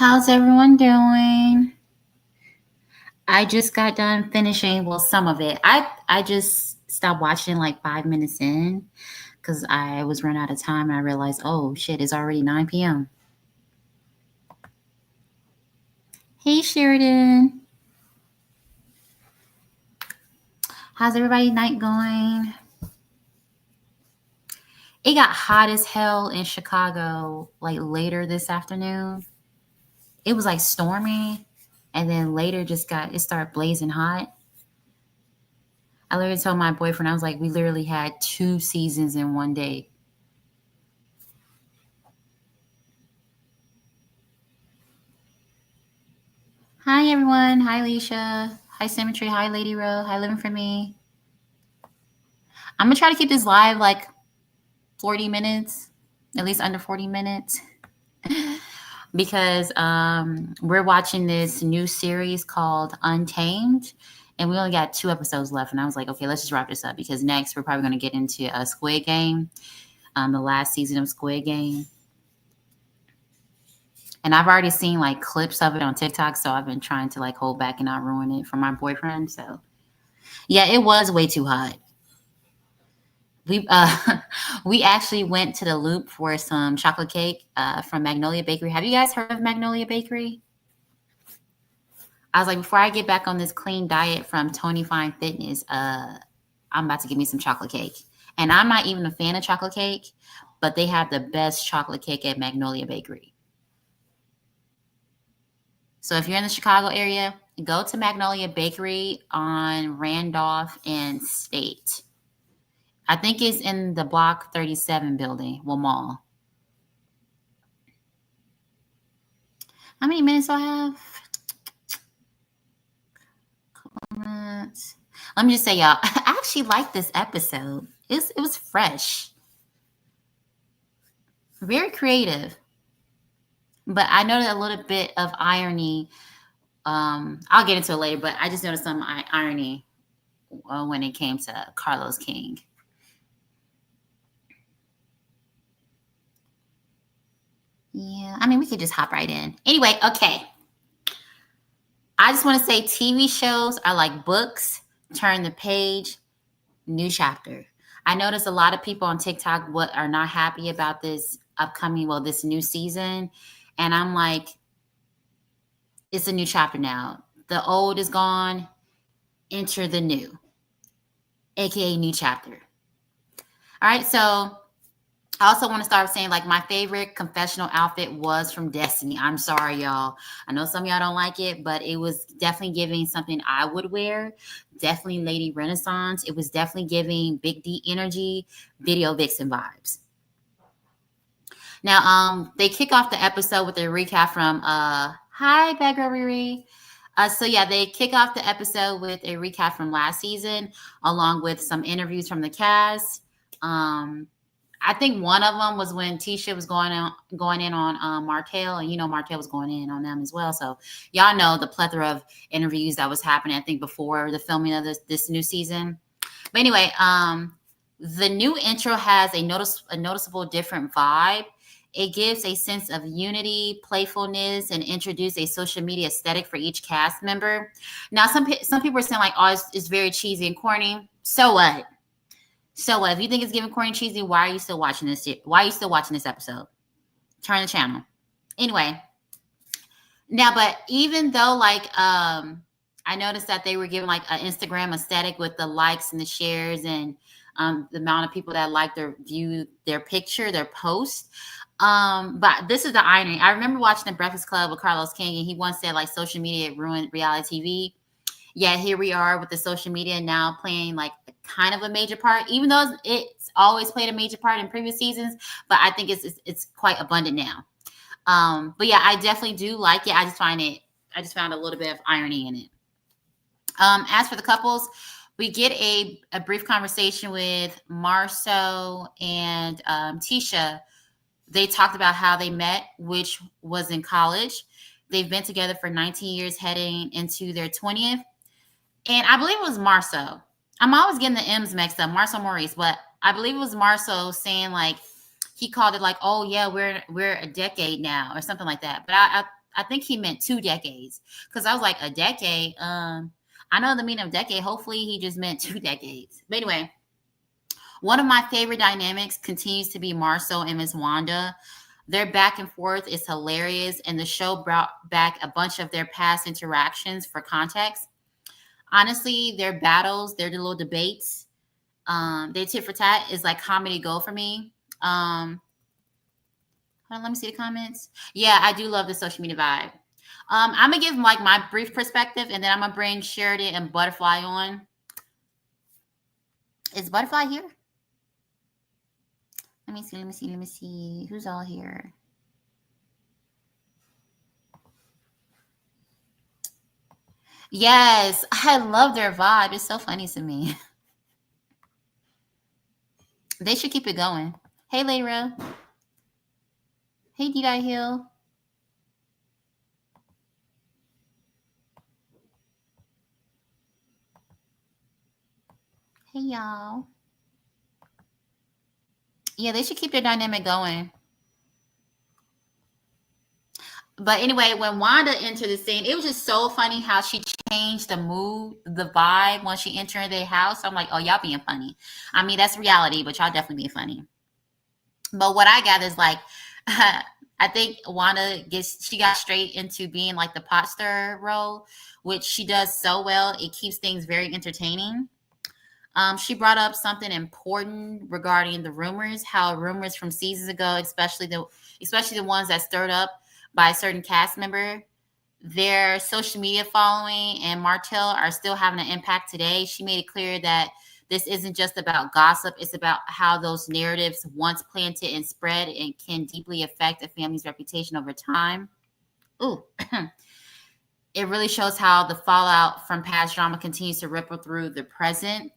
How's everyone doing? I just got done finishing, well, some of it. I just stopped watching like 5 minutes in because I was run out of time and I realized, oh shit, it's already 9 p.m. Hey Sheridan. How's everybody night going? It got hot as hell in Chicago like later this afternoon. It was like stormy and then later it started blazing hot. I literally told my boyfriend, I was like, we literally had 2 seasons in one day. Hi, everyone. Hi, Alicia. Hi, Symmetry. Hi, Lady Ro. Hi, Living for Me. I'm going to try to keep this live like 40 minutes, at least under 40 minutes, because we're watching this new series called Untamed, and we only got 2 episodes left. And I was like, okay, let's just wrap this up because next we're probably going to get into a Squid Game, the last season of Squid Game. And I've already seen like clips of it on TikTok, so I've been trying to like hold back and not ruin it for my boyfriend. So yeah, it was way too hot. We we actually went to the Loop for some chocolate cake from Magnolia Bakery. Have you guys heard of Magnolia Bakery? I was like, before I get back on this clean diet from Tony Fine Fitness, I'm about to give me some chocolate cake. And I'm not even a fan of chocolate cake, but they have the best chocolate cake at Magnolia Bakery. So if you're in the Chicago area, go to Magnolia Bakery on Randolph and State. I think it's in the Block 37 building, mall. How many minutes do I have? Let me just say, y'all, I actually like this episode. It was fresh. Very creative. But I noticed a little bit of irony. I'll get into it later, but I just noticed some irony when it came to Carlos King. Yeah, I mean, we could just hop right in. Anyway, okay. I just want to say TV shows are like books. Turn the page, new chapter. I noticed a lot of people on TikTok are not happy about this this new season. And I'm like, it's a new chapter now. The old is gone. Enter the new, aka new chapter. All right, so I also want to start saying like my favorite confessional outfit was from Destiny. I'm sorry, y'all. I know some of y'all don't like it, but it was definitely giving something I would wear. Definitely Lady Renaissance. It was definitely giving Big D energy, Video Vixen vibes. Now, they kick off the episode with a recap from hi, Bad Girl Riri. So yeah, they kick off the episode with a recap from last season, along with some interviews from the cast. I think one of them was when Tisha was going in on Martell, and Martell was going in on them as well. So y'all know the plethora of interviews that was happening, I think, before the filming of this new season. But anyway, the new intro has a noticeable different vibe. It gives a sense of unity, playfulness, and introduce a social media aesthetic for each cast member. Now, some people are saying like, oh, it's very cheesy and corny. So what? So if you think it's giving corny and cheesy, why are you still watching this? Why are you still watching this episode? Turn the channel. Anyway, now, but even though like I noticed that they were giving like an Instagram aesthetic with the likes and the shares and the amount of people that like their picture, their post. But this is the irony. I remember watching The Breakfast Club with Carlos King, and he once said like social media ruined reality TV. Yeah, here we are with the social media now playing like kind of a major part, even though it's always played a major part in previous seasons. But I think it's quite abundant now. But yeah, I definitely do like it. I just found a little bit of irony in it. As for the couples, we get a brief conversation with Marceau and Tisha. They talked about how they met, which was in college. They've been together for 19 years, heading into their 20th. And I believe it was Marceau. I'm always getting the M's mixed up, Marceau Maurice, but I believe it was Marceau saying like he called it like, oh yeah, we're a decade now or something like that. But I think he meant 2 decades. Because I was like, a decade? I know the meaning of decade. Hopefully he just meant 2 decades. But anyway, one of my favorite dynamics continues to be Marcel and Miss Wanda. Their back and forth is hilarious, and the show brought back a bunch of their past interactions for context. Honestly, their battles, their little debates, their tit for tat is like comedy gold for me. Hold on, let me see the comments. Yeah, I do love the social media vibe. I'm gonna give like my brief perspective, and then I'm gonna bring Sheridan and Butterfly on. Is Butterfly here? Let me see. Let me see. Let me see. Who's all here? Yes, I love their vibe. It's so funny to me. They should keep it going. Hey, Layra. Hey, Did I Hill. Hey, y'all. Yeah, they should keep their dynamic going. But anyway, when Wanda entered the scene, it was just so funny how she changed the mood, the vibe when she entered their house. I'm like, oh, y'all being funny. I mean, that's reality, but y'all definitely being funny. But what I gather is like, I think Wanda she got straight into being like the pot stirrer role, which she does so well. It keeps things very entertaining. She brought up something important regarding the rumors, how rumors from seasons ago, especially the ones that stirred up by a certain cast member, their social media following and Martell are still having an impact today. She made it clear that this isn't just about gossip, it's about how those narratives once planted and spread and can deeply affect a family's reputation over time. Ooh. It really shows how the fallout from past drama continues to ripple through the present.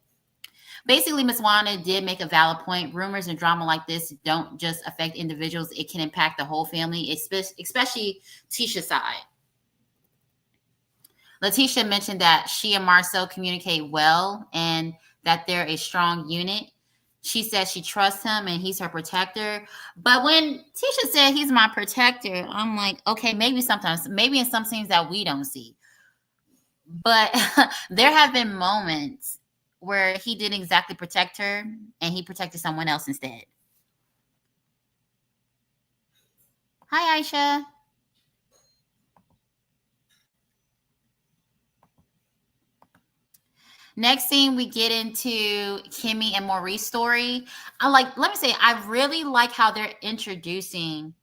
Basically, Miss Wanda did make a valid point. Rumors and drama like this don't just affect individuals, it can impact the whole family, especially Tisha's side. Letitia mentioned that she and Marcel communicate well and that they're a strong unit. She says she trusts him and he's her protector. But when Tisha said he's my protector, I'm like, okay, maybe sometimes, maybe in some scenes that we don't see. But there have been moments where he didn't exactly protect her and he protected someone else instead. Hi, Aisha. Next scene, we get into Kimmy and Maurice's story. Let me say, I really like how they're introducing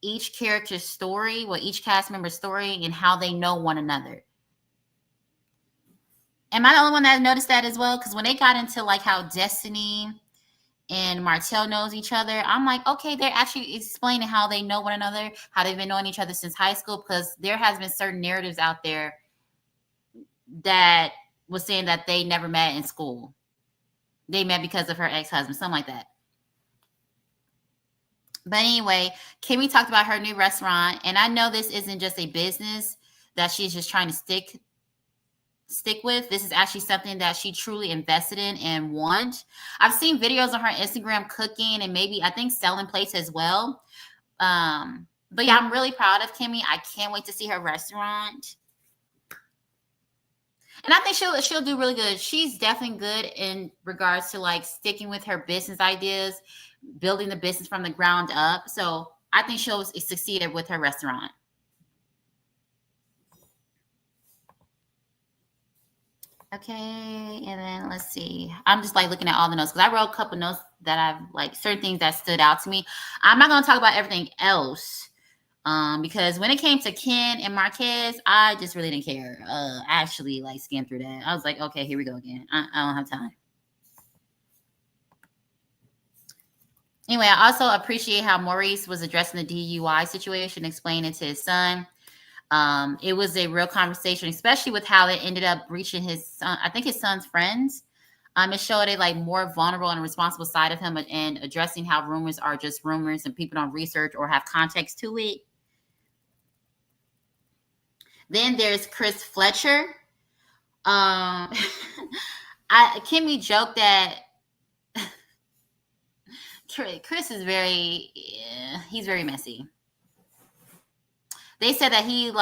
each character's story, each cast member's story, and how they know one another. Am I the only one that noticed that as well? Because when they got into like how Destiny and Martell knows each other, I'm like, okay, they're actually explaining how they know one another, how they've been knowing each other since high school, because there has been certain narratives out there that was saying that they never met in school. They met because of her ex-husband, something like that. But anyway, Kimmy talked about her new restaurant, and I know this isn't just a business that she's just trying to stick with. This is actually something that she truly invested in and want. I've seen videos on her Instagram cooking and maybe I think selling plates as well. But yeah, I'm really proud of Kimmy. I can't wait to see her restaurant. And I think she'll do really good. She's definitely good in regards to like sticking with her business ideas, building the business from the ground up. So I think she'll succeed with her restaurant. Okay, and then let's see. I'm just like looking at all the notes because I wrote a couple notes that I've like certain things that stood out to me. I'm not going to talk about everything else. Because when it came to Ken and Marquez, I just really didn't care. I actually like skimmed through that. I was like, okay, here we go again. I don't have time. Anyway, I also appreciate how Maurice was addressing the DUI situation, explaining to his son. It was a real conversation, especially with how it ended up reaching his son. I think his son's friends. It showed a like more vulnerable and responsible side of him and addressing how rumors are just rumors and people don't research or have context to it. Then there's Chris Fletcher. Kimmy joked that Chris is he's very messy. They said that he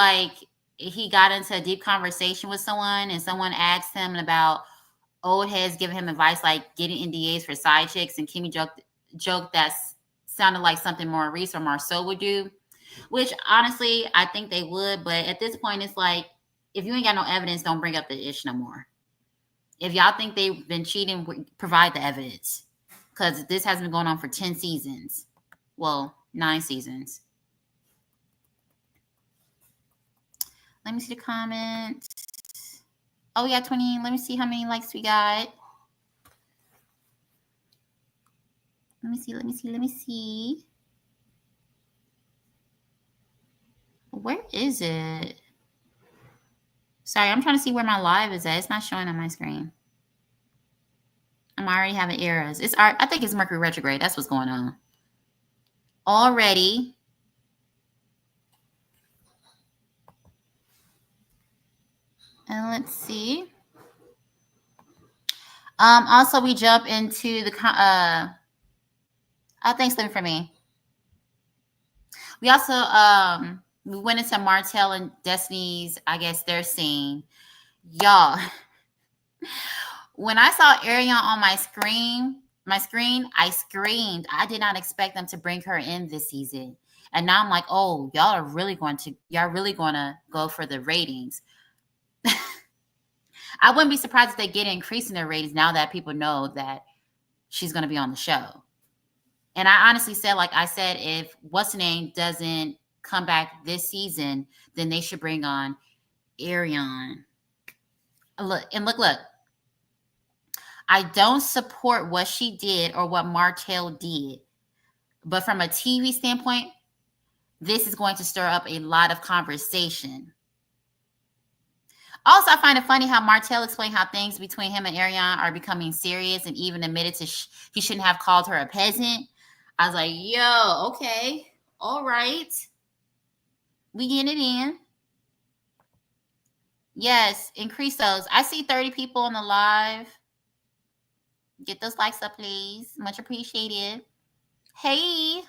got into a deep conversation with someone, and someone asked him about old heads giving him advice like getting NDAs for side chicks, and Kimmy joked that sounded like something Maurice or Marceau would do, which honestly I think they would, but at this point it's like, if you ain't got no evidence, don't bring up the issue no more. If y'all think they've been cheating, provide the evidence, because this has been going on for 10 seasons. Well, 9 seasons. Let me see the comments. Oh, yeah, 20. Let me see how many likes we got. Let me see. Where is it? Sorry, I'm trying to see where my live is at. It's not showing on my screen. I'm already having errors. I think it's Mercury retrograde. That's what's going on. Already. And let's see. Also, we jump into the thanks for me. We also we went into Martell and Destiny's, I guess, their scene. Y'all, when I saw Arion on my screen, I screamed. I did not expect them to bring her in this season. And now I'm like, oh, y'all really going to go for the ratings. I wouldn't be surprised if they get an increase in their ratings now that people know that she's going to be on the show. And I honestly said, like I said, if what's the name doesn't come back this season, then they should bring on Arion. Look. I don't support what she did or what Martell did. But from a TV standpoint, this is going to stir up a lot of conversation. Also, I find it funny how Martell explained how things between him and Arion are becoming serious, and even admitted to he shouldn't have called her a peasant. I was like, yo, okay, all right. We getting it in. Yes, increase those. I see 30 people on the live. Get those likes up, please. Much appreciated. Hey.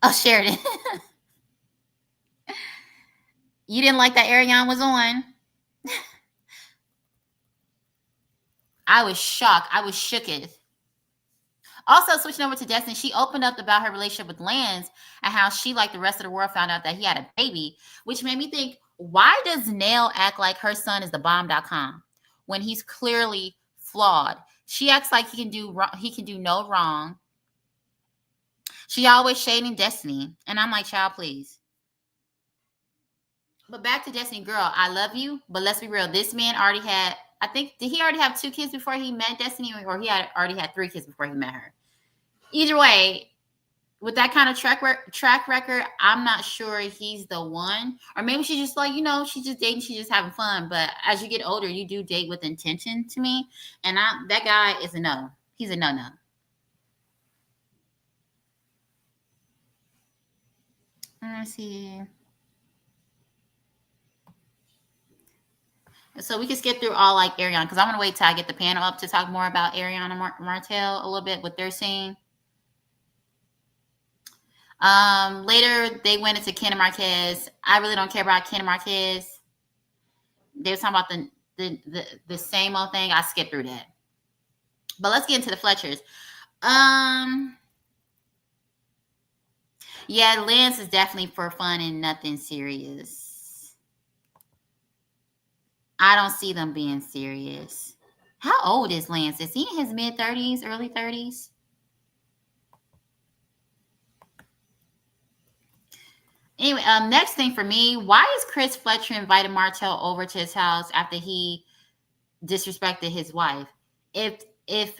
Oh, Sheridan. You didn't like that Arion was on? I was shocked. I was shooketh. Also, switching over to Destiny, she opened up about her relationship with Lance and how she, like the rest of the world, found out that he had a baby, which made me think, why does Nell act like her son is the bomb.com when he's clearly flawed? She acts like he can do no wrong. She always shading Destiny. And I'm like, child, please. But back to Destiny, girl, I love you, but let's be real. This man already had, I think, did he already have 2 kids before he met Destiny, or he already had 3 kids before he met her? Either way, with that kind of track record, I'm not sure he's the one. Or maybe she's just like, she's just dating, she's just having fun. But as you get older, you do date with intention to me. And that guy is a no. He's a no-no. Let's see. So we can skip through all like Arion, because I'm going to wait till I get the panel up to talk more about Arion and Martell a little bit, what they're saying. Later, they went into Ken and Marquez. I really don't care about Ken and Marquez. They were talking about the same old thing. I skipped through that. But let's get into the Fletchers. Yeah, Lance is definitely for fun and nothing serious. I don't see them being serious. How old is Lance? Is he in his mid-30s, early 30s? Anyway, next thing for me, why is Chris Fletcher invited Martell over to his house after he disrespected his wife? If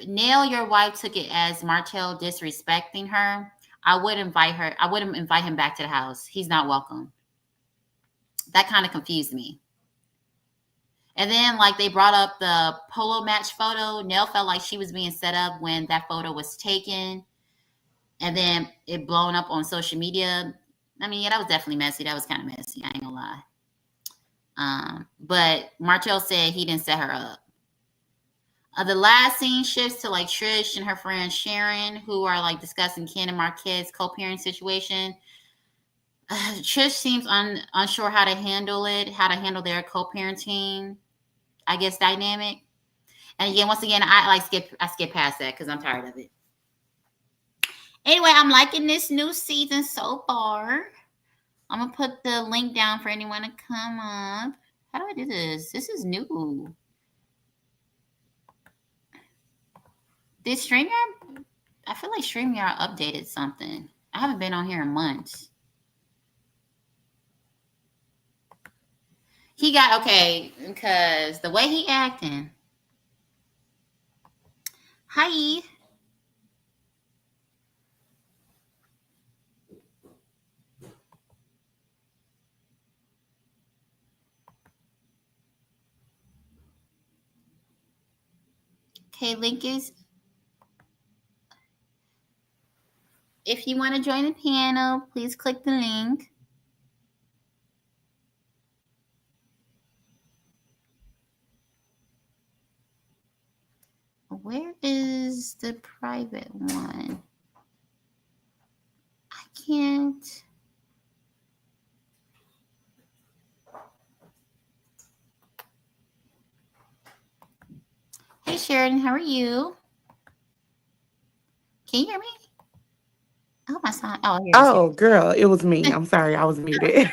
Nell, your wife, took it as Martell disrespecting her, I wouldn't invite him back to the house. He's not welcome. That kind of confused me. And then, like, they brought up the polo match photo. Nell felt like she was being set up when that photo was taken. And then it blown up on social media. I mean, yeah, that was definitely messy. That was kind of messy. I ain't gonna lie. But Martell said he didn't set her up. The last scene shifts to, like, Trish and her friend Sharon, who are, like, discussing Ken and Marquez co-parenting situation. Trish seems unsure how to handle it, how to handle their co-parenting, I guess, dynamic. And again, once again, I skip past that because I'm tired of it. Anyway, I'm liking this new season so far. I'm gonna put the link down for anyone to come up. How do I do this? This is new. Did StreamYard? I feel like StreamYard updated something. I haven't been on here in months. He got okay because the way he acting. Hi. Okay, link is if you want to join the panel, please click the link. Where is the private one? I can't. Hey Sheridan, how are you? Can you hear me? Oh my son. Oh, here it is. Here. Oh, girl, it was me. I'm sorry, I was muted.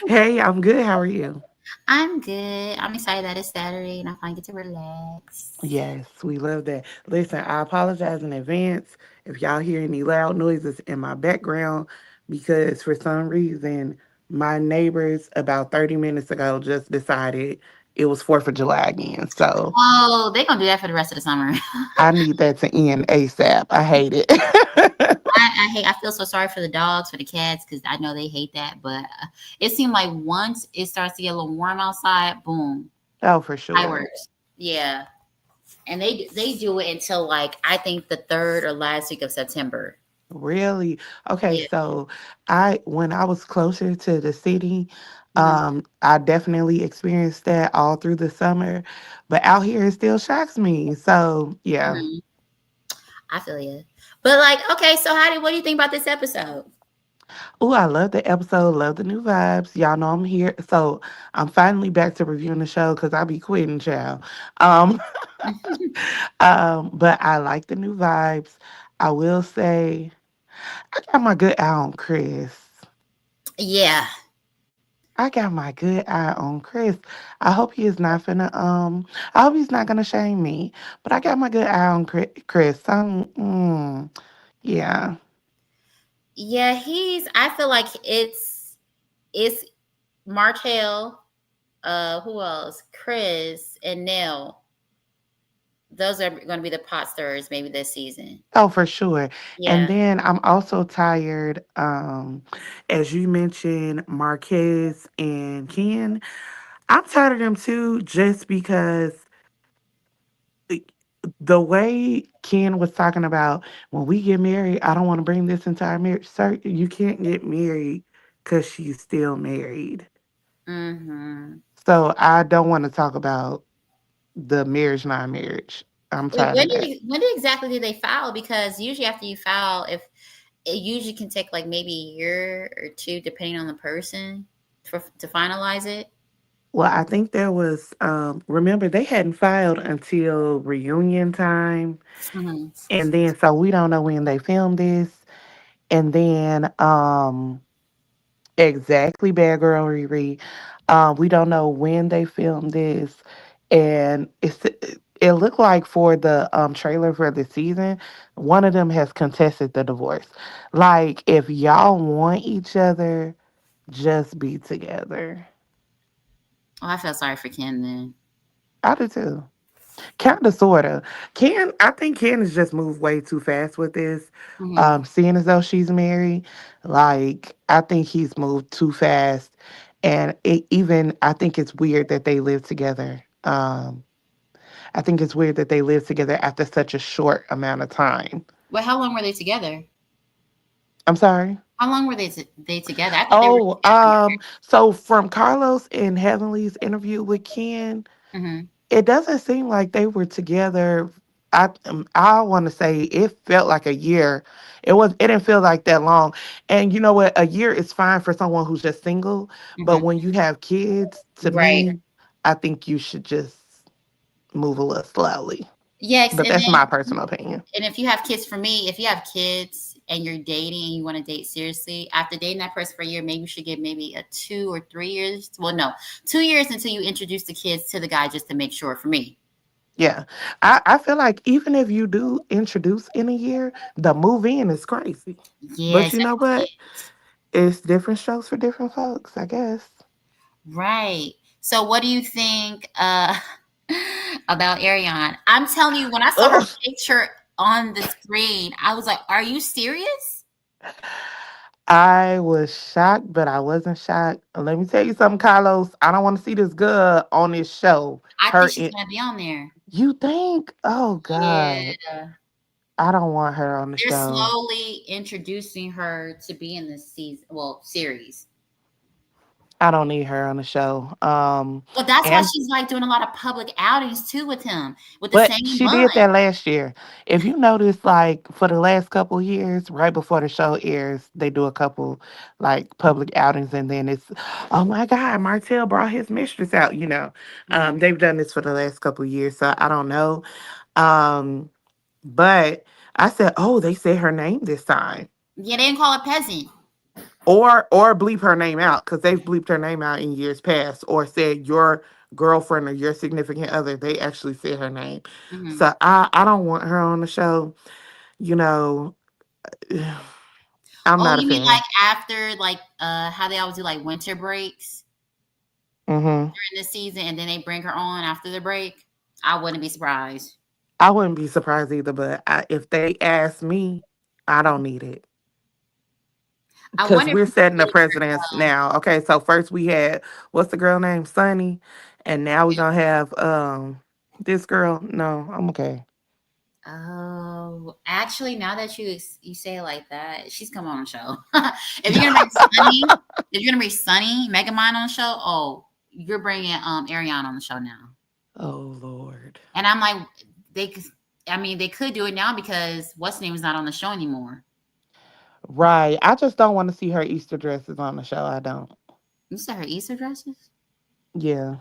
Hey, I'm good. How are you? I'm good. I'm excited that it's Saturday and I finally get to relax. Yes, we love that. Listen, I apologize in advance if y'all hear any loud noises in my background because for some reason my neighbors about 30 minutes ago just decided it was 4th of July again. So Oh, they're gonna do that for the rest of the summer. I need that to end ASAP. I hate it. I hate. I feel so sorry for the dogs, for the cats, because I know they hate that. But it seemed like once it starts to get a little warm outside, boom, Oh, for sure. fireworks. Yeah, and they do it until like I think the third or last week of September. Really? Okay, Yeah. so I when I was closer to the city, Hmm. I definitely experienced that all through the summer, but out here it still shocks me. So yeah. Hmm. I feel you. But like, okay, so what do you think about this episode? Oh, I love the episode, love the new vibes. Y'all know I'm here. So I'm finally back to reviewing the show because I be quitting, child. Um, but I like the new vibes. I will say I got my good eye on Chris. Yeah, I got my good eye on Chris. I hope he is not finna I hope he's not gonna shame me. But I got my good eye on Chris. Yeah. yeah. I feel like it's Martell. Who else? Chris and Nell. Those are going to be the pot stirrers maybe this season. Oh, for sure. And Yeah. then I'm also tired, as you mentioned, Marquez and Ken. I'm tired of them too, just because the the way Ken was talking about when we get married, I don't want to bring this into our marriage. Sir, you can't get married because she's still married. Mm-hmm. So I don't want to talk about the marriage, non marriage. I'm Wait, tired of that. when did exactly did they file? Because usually after you file, if it usually can take like maybe a year or two, depending on the person, to finalize it. Well, I think there was, remember, they hadn't filed until reunion time. Hmm. And then, so we don't know when they filmed this. And then, exactly, Bad Girl Riri. We don't know when they filmed this. And it looked like for the trailer for the season, one of them has contested the divorce. Like, if y'all want each other, just be together. Oh, I feel sorry for Ken then. I do too. Kind of, sort of. I think Ken has just moved way too fast with this. Hmm. Seeing as though she's married, like, I think he's moved too fast. And I think it's weird that they live together. I think it's weird that they live together after such a short amount of time. Well, how long were they together? I'm sorry. How long were they together? I thought they were Oh, after so from Carlos and Heavenly's interview with Ken, marriage. it doesn't seem like they were together I want to say it felt like a year. It didn't feel like that long. And you know what? A year is fine for someone who's just single, but Hmm. when you have kids, to Right. me, I think you should just move a little slowly. Yes, But and that's my then personal opinion. if you have kids, for me, if you have kids and you're dating and you want to date seriously, after dating that person for a year, maybe you should give maybe a 2 or 3 years. Well, no, 2 years until you introduce the kids to the guy just to make sure. For me, Yeah. I feel like even if you do introduce in a year, the move in is crazy. yeah, But you know except for what? kids. It's different strokes for different folks, I guess. Right. So, what do you think about Arion? I'm telling you, when I saw her Ugh. picture on the screen, I was like, "Are you serious?" I was shocked, but I wasn't shocked. Let me tell you something, Carlos. I don't want to see this girl on this show. I think Her she's in, gonna be on there. you think? Oh God. Yeah. I don't want her on the They're show. slowly introducing her to be in this season, well, series. I don't need her on the show. Well, that's why And she's like doing a lot of public outings too with him, with the but same she bun. did that last year. If you notice, like for the last couple years, right before the show airs, they do a couple like public outings, and then it's, oh my God, Martell brought his mistress out. Mhm. They've done this for the last couple years, so I don't know. Um, but I said, oh, they said her name this time. Yeah, they didn't call it peasant. Or bleep her name out because they've bleeped her name out in years past, or said your girlfriend or your significant other. They actually said her name, Hmm. so I don't want her on the show. You know, I'm Oh, not a you mean like fan. after like how they always do like winter breaks Hmm. during this season, and then they bring her on after the break? I wouldn't be surprised. I wouldn't be surprised either, but if they ask me, I don't need it. I Because wonder if we're we could setting the get precedence now. Okay, so first we had, what's the girl name? Sunny, and now we're gonna have this girl. No, I'm okay. Oh, actually, now that you say it like that, she's come on the show. If you're gonna bring Sunny, if you're gonna bring Sunny, Megamind on the show, oh, you're bringing Arion on the show now. Oh Lord. And I'm like, they, c- I mean, they could do it now because what's name is not on the show anymore. Right. I just don't want to see her Easter dresses on the show. I don't. You said her Easter dresses, Yeah.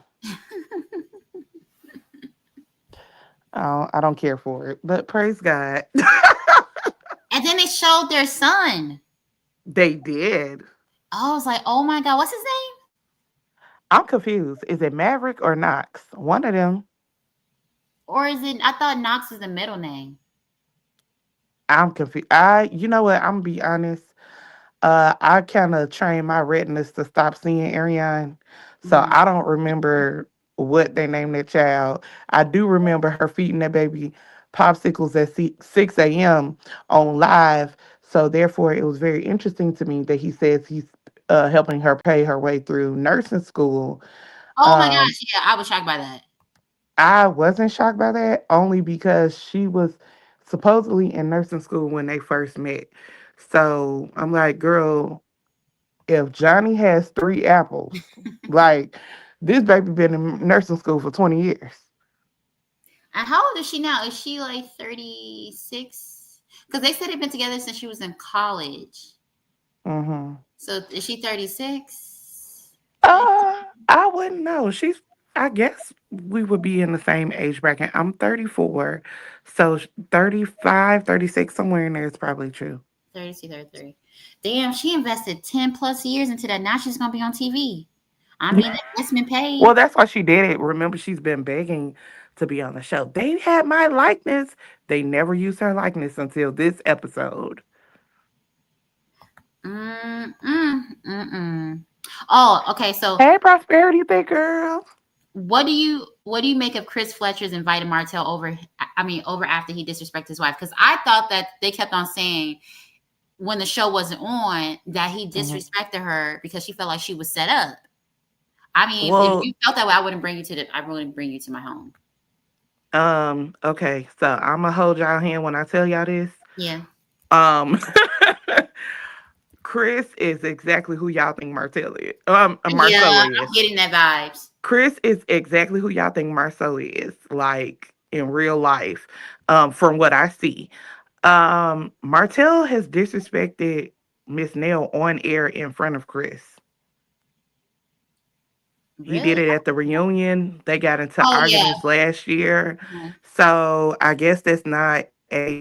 I don't care for it. But praise God. and then they showed their son. They did. I was like, oh my god, what's his name? I'm confused. Is it Maverick or Knox? One of them. Or is it? I thought Knox is the middle name. I'm confused. You know what? I'm gonna be honest. I kind of trained my retinas to stop seeing Arion, so Hmm. I don't remember what they named that child. I do remember her feeding that baby popsicles at 6 a.m. on live. So therefore, it was very interesting to me that he says he's helping her pay her way through nursing school. Oh my Um, gosh, yeah, I was shocked by that. I wasn't shocked by that only because she was supposedly in nursing school when they first met. So I'm like, girl, if Johnny has three apples, like this baby been in nursing school for 20 years. And how old is she now? Is she like 36? Because they said they've been together since she was in college. Hmm. So is she 36? I wouldn't know. I guess we would be in the same age bracket. I'm 34. So 35, 36, somewhere in there is probably true. 32, 33. Damn, she invested 10 plus years into that. Now she's going to be on TV. I mean, the investment paid. Well, that's why she did it. Remember, she's been begging to be on the show. They had my likeness. They never used her likeness until this episode. Mm, mm, mm, mm. Oh, okay. So Hey, Prosperity, big girl. what do you make of Chris Fletcher's invited Martell over? I mean, over after he disrespected his wife? Because I thought that they kept on saying when the show wasn't on that he Mhm. disrespected her because she felt like she was set up. I mean, if Well, you felt that way, I wouldn't bring you to the. I wouldn't bring you to my home. okay, so I'm gonna hold y'all hand when I tell y'all this. Yeah, Um, Chris is exactly who y'all think Martell is. yeah, Marcelo I'm is. getting that vibes. Chris is exactly who y'all think Marcelo is. Like, in real life, from what I see. Martell has disrespected Miss Nell on air in front of Chris. He did Really? it at the reunion. They got into Oh yeah. arguments last year. Mhm. So I guess that's not a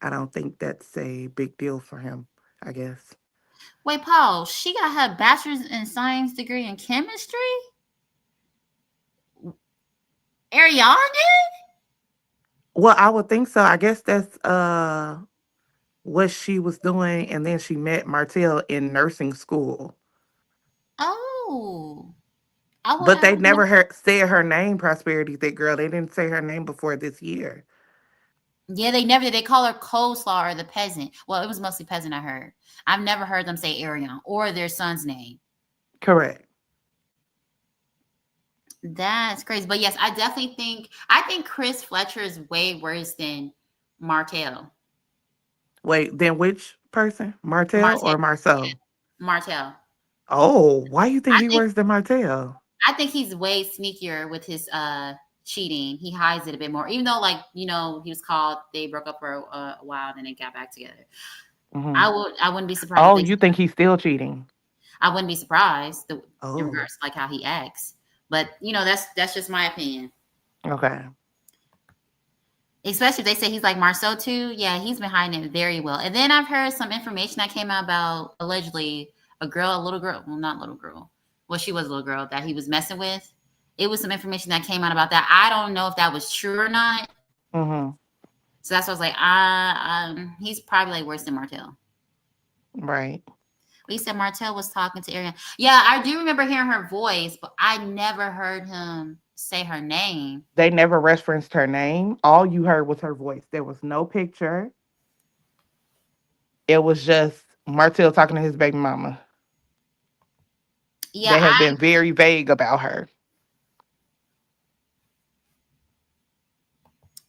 I don't think that's a big deal for him, I guess. Wait, Paul. She got her bachelor's in science degree in chemistry. Arion did? Well, I would think so. I guess that's what she was doing, and then she met Martell in nursing school. Oh, I would. But I they would never said her name, Prosperity, that girl. They didn't say her name before this year. Yeah, they never did. They call her coleslaw or the peasant. Well, it was mostly peasant. I heard. I've never heard them say Arion or their son's name. Correct. That's crazy. But yes, I think Chris Fletcher is way worse than Martell. Wait, then which person? Martell Martell. or Marceau? Martell. Oh, why you think I he think worse than Martell? I think he's way sneakier with his cheating. He hides it a bit more. Even though like, he was called, they broke up for a while, then they got back together. Hmm. I wouldn't be surprised if Oh, they you think he's still cheating? I wouldn't be surprised in Oh, regards to like how he acts. But that's just my opinion. okay. Especially if they say he's like Marceau too. Yeah, he's been hiding it very well. And then I've heard some information that came out about allegedly a little girl, well, not little girl. Well, she was a little girl that he was messing with. It was some information that came out about that. I don't know if that was true or not. Hmm. So that's why I was like, he's probably like worse than Martell. Right. But he said Martell was talking to Arion. Yeah, I do remember hearing her voice, but I never heard him say her name. They never referenced her name. All you heard was her voice. There was no picture. It was just Martell talking to his baby mama. Yeah, They have been very vague about her.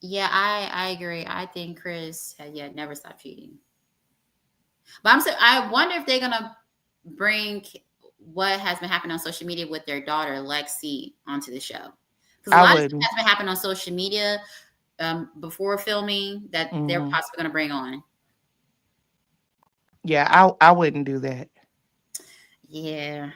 I agree. I think Chris had never stopped cheating. But I wonder if they're gonna bring what has been happening on social media with their daughter Lexi onto the show, because a I lot of stuff wouldn't. has been happening on social media before filming that they're Hmm. possibly gonna bring on. Yeah, I wouldn't do that. Yeah.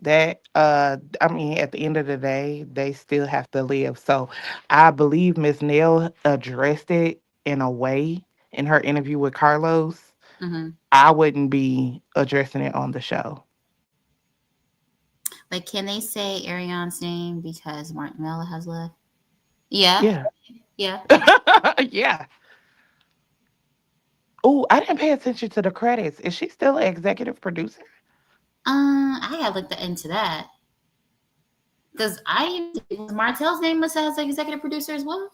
That I mean, at the end of the day, they still have to live. So I believe Miss Nail addressed it in a way in her interview with Carlos. Hmm. I wouldn't be addressing it on the show. Like, can they say Arion's name because Martin Mella has left? Yeah. Yeah. Yeah. Yeah. Oh, I didn't pay attention to the credits. Is she still an executive producer? I gotta look into that because Martell's name was as executive producer as well.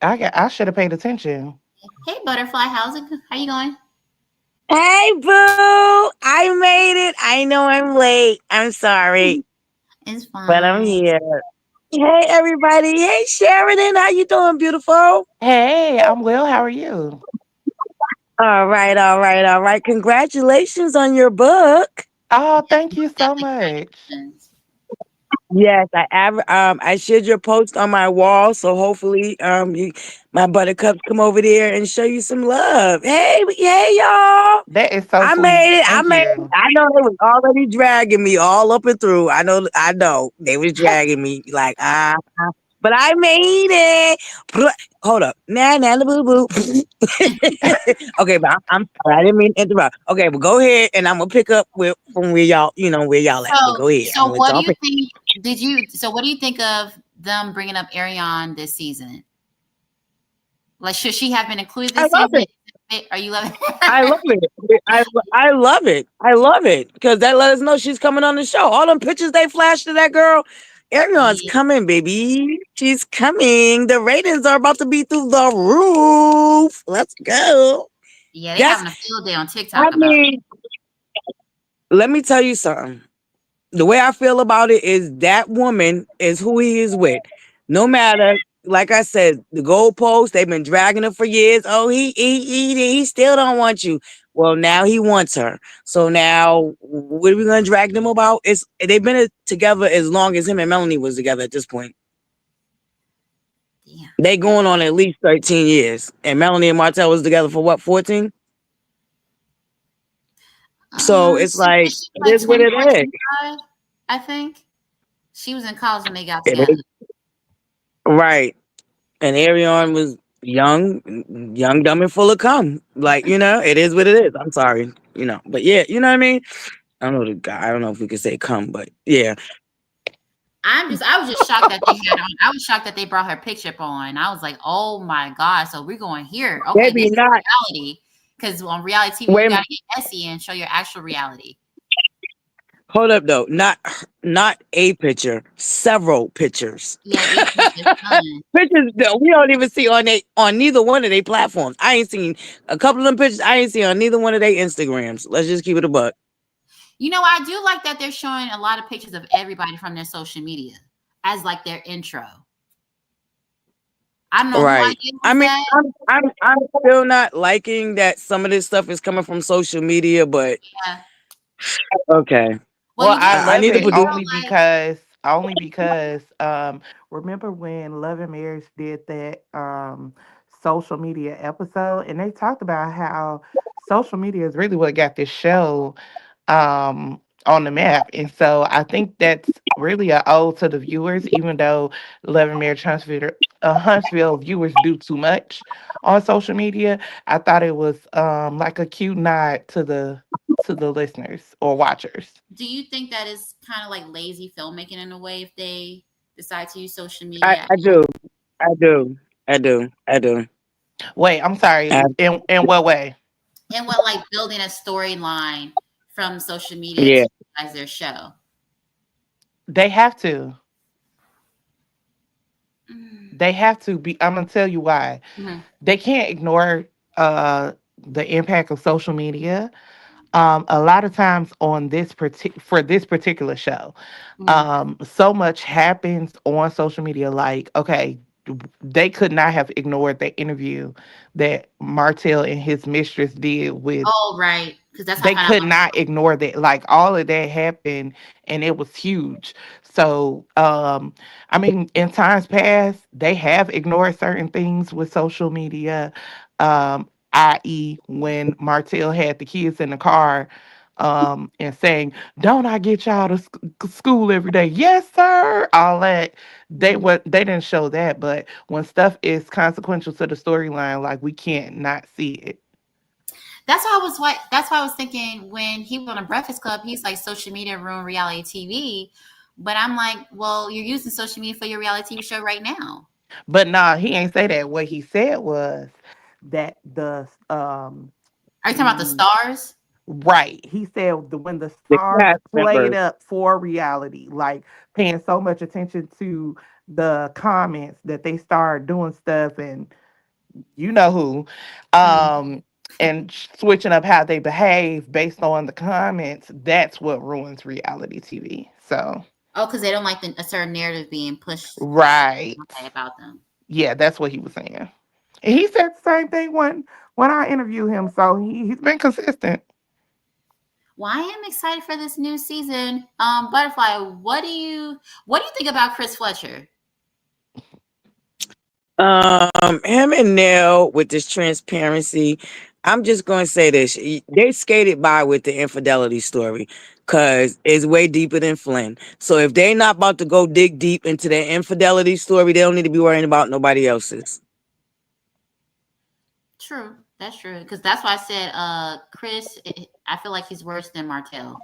I should have paid attention. Hey, Butterfly, how you going? Hey, boo! I made it. I know I'm late. I'm sorry, It's but I'm fine. here. Hey, everybody. Hey, Sheridan. How you doing, beautiful? Hey, I'm well. How are you? All right, all right, all right. Congratulations on your book. Oh, Yes, thank you most so definitely. much. Congratulations. Yes, I shared your post on my wall, so hopefully my buttercups come over there and show you some love. Hey, y'all. That is so I sweet. made it. I Thank made it. you. I know they was already dragging me all up and through. I know. They was dragging me like but I made it. Hold up. Nah, boo boo. Okay, but I'm sorry. I didn't mean to interrupt. Okay, but go ahead and I'm gonna pick up from where y'all at. But So, go ahead. I'm so gonna let what do y'all you pick. think? So what do you think of them bringing up Arion this season? Like, should she have been included I this love season? it. Are you loving? I love it. I love it. I love it because that let us know she's coming on the show. All them pictures they flashed to that girl, everyone's Yeah, coming, baby. She's coming. The ratings are about to be through the roof. Let's go. yeah, they That's. having a field day on I TikTok about mean, let me tell you something. The way I feel about it is that woman is who he is with. No matter, like I said, the goalposts, they've been dragging him for years. Oh, he still don't want you. Well, now he wants her. So now, what are we gonna drag them about? It's they've been together as long as him and Melanie was together. At this point, Damn. they going on at least 13 years, and Melanie and Martell was together for what, 14? So it's like She was it like is what it 24, is. 25, I think. She was in college when they got It together. is right. And Arion was young, dumb, and full of cum. Like, it is what it is. I'm sorry, but yeah, you know what I mean. I don't know the guy. I don't know if we could say cum, but yeah, I was just shocked that they had on. I was shocked that they brought her picture up on. I was like, oh my God. So we're going here. Okay, this maybe is not. reality. Because on reality TV, you Wait, gotta get messy and show your actual reality. hold up though. Not a picture, several pictures. Yeah, even with his son. Pictures that we don't even see on neither one of their platforms. I ain't seen a couple of them pictures. I ain't seen on neither one of their Instagrams. Let's just keep it a buck. You know, I do like that they're showing a lot of pictures of everybody from their social media as like their intro. I don't know who Right. idea I was mean, that. I'm still not liking that some of this stuff is coming from social media, but Yeah. okay. Well, Well, you did I I love need see to it produce. only because remember when Love and Marriage did that social media episode, and they talked about how social media is really what got this show on the map. And so I think that's really a ode to the viewers, even though Love and Marriage Huntsville viewers do too much on social media. I thought it was like a cute nod to the listeners or watchers. do you think that is kind of like lazy filmmaking in a way if they decide to use social I, media I do. I do. I do. I do. Wait, I'm sorry. I, In what way? and what like building a storyline from social media yeah. to as their show? They have to. Mm-hmm. They have to be. I'm gonna tell you why. They can't ignore uh the impact of social media. A lot of times on for this particular show, Mm-hmm. so much happens on social media. Like, okay, they could not have ignored the interview that Martell and his mistress did with. Oh, right. Because that's how I They found out could about not ignore that. Like, all of that happened and it was huge. So I mean, in times past they have ignored certain things with social media, i.e. when Martell had the kids in the car and saying, don't I get y'all to school every day? Yes sir, all that. Mhm. They didn't show that, but when stuff is consequential to the storyline, like, we can't not see it. That's why I was thinking when he was on a Breakfast Club, he's like social media ruin reality TV. But I'm like, well, you're using social media for your reality TV show right now. But nah, he ain't say that. What he said was that Are you talking about the the stars? right. He said when the The stars cast played members. up for reality, like paying so much attention to the comments that they start doing stuff, and you know who, Mm. um, and switching up how they behave based on the comments. That's what ruins reality TV. So Oh, because they don't like a certain narrative being pushed right, okay, about them. yeah, that's what he was saying. And he said the same thing when I interviewed him. So he's been consistent. Well, I am excited for this new season. Butterfly, what do you think about Chris Fletcher? Him and Nell with this transparency. I'm just gonna say this: they skated by with the infidelity story, cause it's way deeper than Flynn. So if they not about to go dig deep into their infidelity story, they don't need to be worrying about nobody else's. True, that's true. Because that's why I said, Chris. I feel like he's worse than Martell.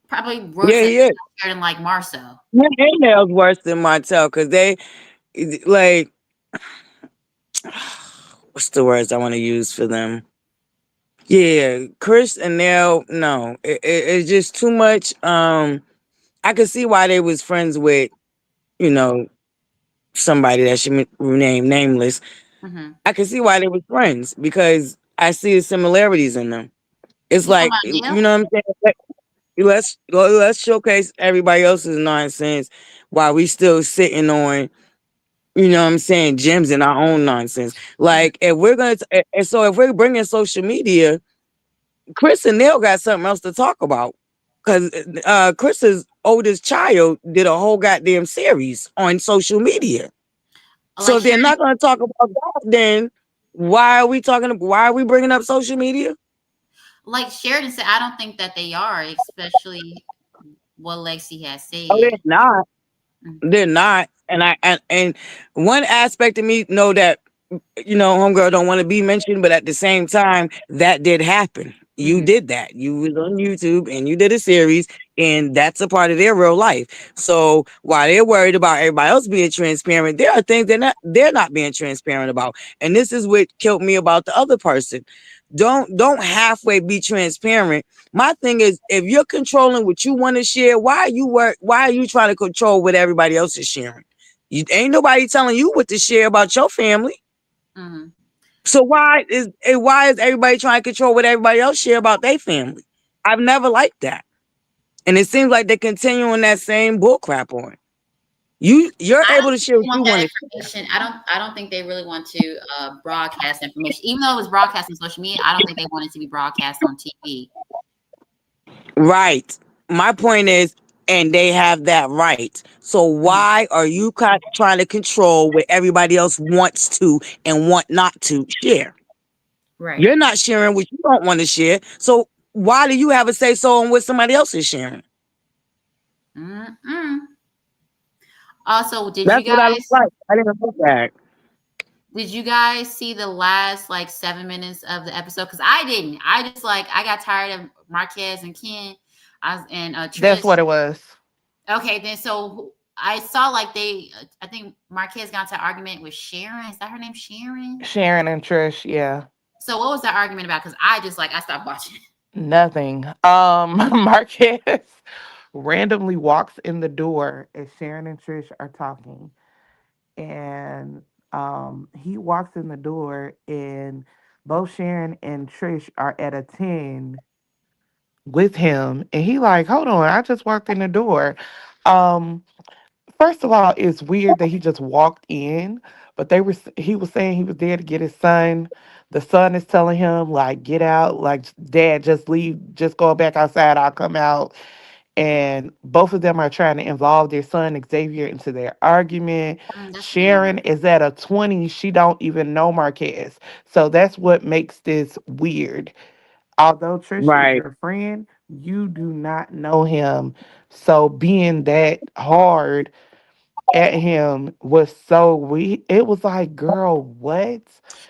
Probably worse Yeah, than he is. like Marcel. Him and Nell's worse than Martell, cause they like what's the words I want to use for them? Yeah, Chris and Nell, no, it's just too much. I could see why they was friends with, you know, somebody that should remain nameless. Mm-hmm. I could see why they were friends because I see the similarities in them. It's You talking like, about you Neil? know what I'm saying? Let's showcase everybody else's nonsense while we still sitting on, you know what I'm saying, gems in our own nonsense. Like if we're gonna, and so if we're bringing social media, Chris and Neil got something else to talk about. Because Chris's oldest child did a whole goddamn series on social media. So Like if they're Sharon, not going to talk about that, then why are we bringing up social media? like Sheridan said, I don't think that they are, especially what Lexi has Oh, said. they're not. Mm, They're not. And one aspect of me know that homegirl don't want to be mentioned, but at the same time, that did happen. You mhm, did that. You was on YouTube and you did a series, and that's a part of their real life. So while they're worried about everybody else being transparent, there are things they're not being transparent about. And this is what killed me about the other person. Don't halfway be transparent. My thing is, if you're controlling what you want to share, why are you trying to control what everybody else is sharing? You ain't nobody telling you what to share about your family. mhm. So why is everybody trying to control what everybody else share about their family? I've never liked that. And it seems like they're continuing that same bullcrap on. You're I don't able to think share they what want you that want to share. information. I don't think they really want to broadcast information. Even though it was broadcast on social media, I don't think they want it to be broadcast on TV. Right. My point is, and they have that right. So Mhm. why are you trying to control what everybody else wants to and want not to share? Right. You're not sharing what you don't want to share. So why do you have a say so on what somebody else is sharing? Mm-mm. Also, That's what I don't like. I didn't like that. did you guys see the last like 7 minutes of the episode? Because I didn't. I just like I got tired of Marquez and Ken. I was and That's Trish. what it was. Okay, then so I saw like I think Marquez got into an argument with Sharon. Is that her name, Sharon? Sharon and Trish, yeah. So what was that argument about? Because I just like I stopped watching. Nothing. Marquez randomly walks in the door as Sharon and Trish are talking. And he walks in the door and both Sharon and Trish are at a 10 with him. And he like, hold on, I just walked in the door. Um, First of all, it's weird that he just walked in, but he was saying he was there to get his son. The son is telling him like get out, like dad just leave, just go back outside, I'll come out. And both of them are trying to involve their son Xavier into their argument. That's Sharon weird. is at a 20, she don't even know Marquez. So that's what makes this weird. Although Trish is Right. your friend, you do not know him. So being that hard at him was so weak. It was like, girl, what?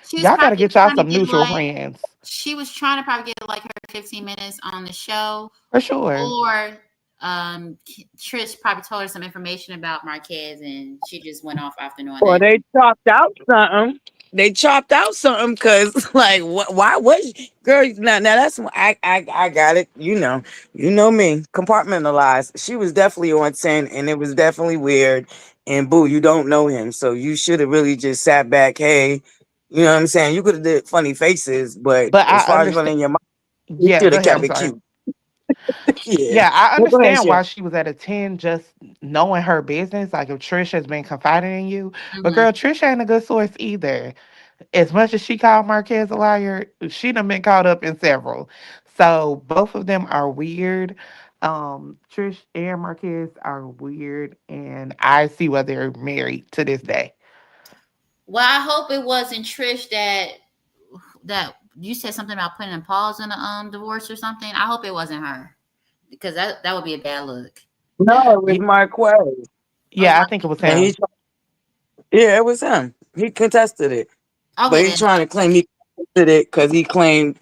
She was Y'all got to probably get y'all trying to some get mutual like friends she was trying to probably get like her 15 minutes on the show, for sure. or Trish probably told her some information about Marquez, and she just went off after knowing Or that. they chopped out something. They chopped out something because, like, why was girl? Now that's I got it. You know me. Compartmentalized. She was definitely on 10, and it was definitely weird. And boo, you don't know him, so you should have really just sat back. Hey, you know what I'm saying? You could have did funny faces, but But as I far as understand. running your mouth, you Yeah, should go have ahead. kept I'm it sorry. cute. Yeah. Yeah, I But go ahead, understand Sharon. why she was at a 10 just knowing her business. Like if Trish has been confiding in you. But Hmm. girl, Trish ain't a good source either. As much as she called Marquez a liar, she done been caught up in several. So both of them are weird. Trish and Marquez are weird, and I see why they're married to this day. Well, I hope it wasn't Trish that you said something about putting a pause in the divorce or something. I hope it wasn't her because that would be a bad look. No, it was Ye- Marquez. Oh, it's Yeah, I think it was And him. yeah, it was him. He contested it. okay But he's then. trying to claim he did it because he claimed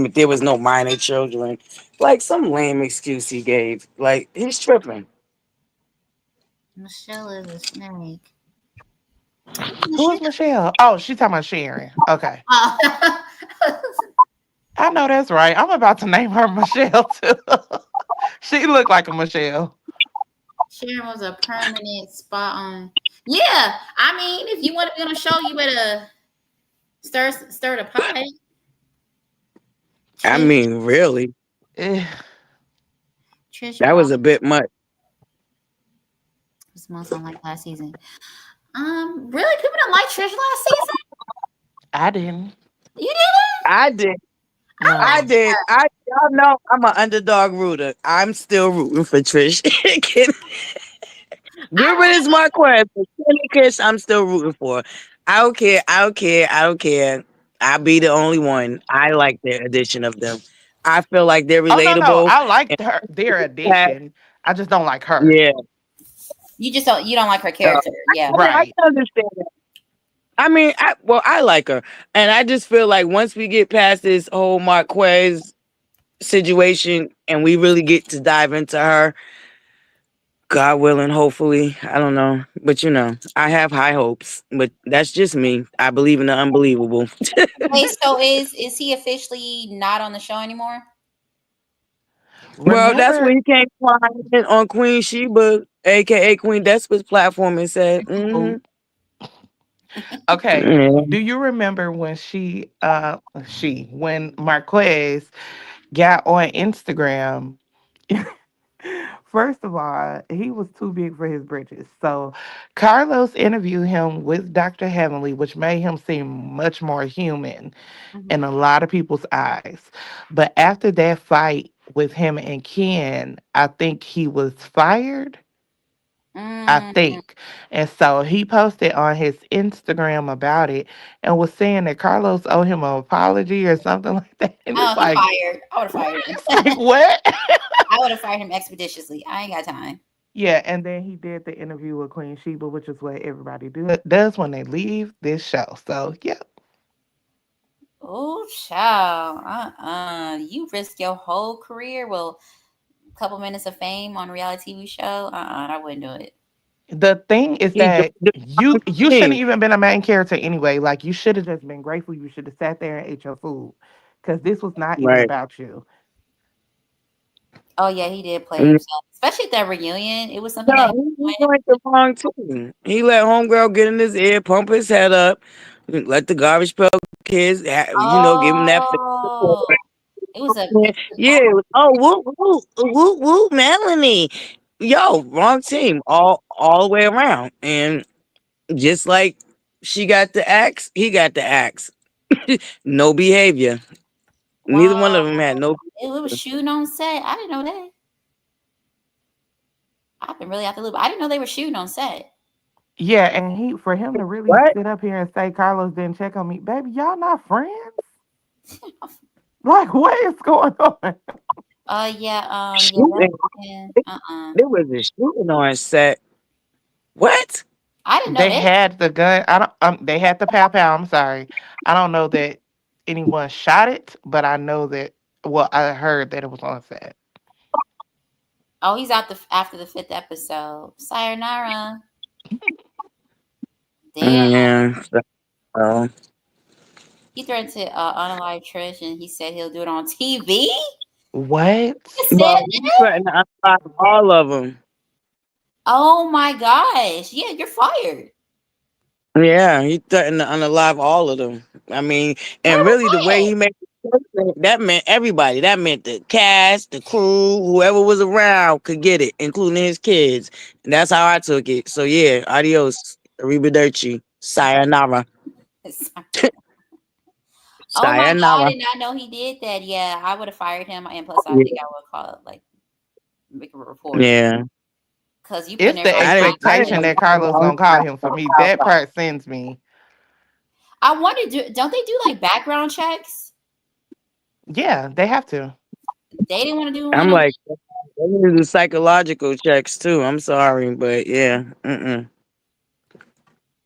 that there was no minor children. Like some lame excuse he gave. Like he's tripping. Michelle is a snake. Who is Michelle. Michelle? Oh, she's talking about Sharon. Okay. Oh. I know that's right. I'm about to name her Michelle too. She looked like a Michelle. Sharon was a permanent spot on. Yeah, I mean, if you want to be on a show, you better stir the pot. I Trish, mean, really, Eh, Trish that was Ross a bit much. was most unlike last season. Really, people didn't like Trish last season. I didn't. You didn't? I did. I No. did. Y'all know I'm an underdog rooter. I'm still rooting for Trish. Get rid of this Marquez. Kenny Kish, I'm still rooting for. I don't care. I don't care. I don't care. I'll be the only one. I like their addition of them. I feel like they're Oh no, no. relatable. I like And their addition. I just don't like her. yeah. You don't like her Uh, character. Yeah. I Right. can understand that. I mean, I like her. And I just feel like once we get past this whole Marquez situation and we really get to dive into her, God willing, hopefully. I don't know. But I have high hopes. But that's just me. I believe in the unbelievable. Wait, so is he officially not on the show anymore? Well, that's when Remember? he came flying on Queen Sheba, aka Queen Despa's platform and said, Oh, mm-hmm. okay. Yeah. Do you remember when when Marquez got on Instagram? First of all, he was too big for his britches. So Carlos interviewed him with Dr. Heavenly, which made him seem much more human in Mhm. a lot of people's eyes. But after that fight with him and Ken, I think he was fired. I Mm. think. And so he posted on his Instagram about it and was saying that Carlos owed him an apology or something like that. And Oh, it's he like, fired. I would have fired him. it's like what? I would have fired him expeditiously. I ain't got time. Yeah, and then he did the interview with Queen Sheba, which is what everybody does when they leave this show. So yeah, Oh, child. You risk your whole career. Well, a couple minutes of fame on a reality TV show. I wouldn't do it. the thing is He joined that the you shouldn't team. even been a main character anyway. Like you should have just been grateful. You should have sat there and ate your food, because this was not even Right. about you. Oh yeah, he did play Mm, himself, especially at that reunion. It was something that no, he was he doing. joined the wrong team. He let homegirl get in his ear, pump his head up, let the garbage pail kids, give him that. Oh, it was a Yeah, yeah. It was, oh, woo, woo, woo, woo, Melanie. Yo, wrong team, all the way around. And just like she got the axe, he got the axe. No behavior. Neither one wow. of them had no. It was shooting on set. I didn't know that. I've been really out the loop. I didn't know they were shooting on set. Yeah, and for him to really What? sit up here and say Carlos didn't check on me, baby, y'all not friends? Like what is going on? Yeah, yeah, Shooting? yeah. There was a shooting on set. What? I didn't know They that. had the gun. I don't. They had the pow pow. I'm sorry. I don't know that anyone shot it, but I know that. Well, I heard that it was on set. Oh, he's out after the fifth episode. Sayonara. Damn. Yeah. So, He threatened to unalive Trish, and he said he'll do it on TV. What? He said well, he threatened to unlock all of them. oh my gosh. Yeah, you're fired. Yeah, he threatened to unalive all of them. I mean, Where and was really the way that? he made it, that meant everybody. That meant the cast, the crew, whoever was around could get it, including his kids. And that's how I took it. So yeah, adios, arrivederci, sayonara, Oh my God, I sayonara. did not know he did that. Yeah, I would have fired him. And plus, I Yeah, think I would call, like, make a report. yeah. Because you putting It's the everybody's I lives didn't expectation at know. that risk. Carlos gonna call him for me. That part sends me. I wonder, don't they do like background checks? Yeah, they have to. They didn't want to do one I'm on. like, they need to do psychological checks too. I'm sorry, but yeah. Mm-mm.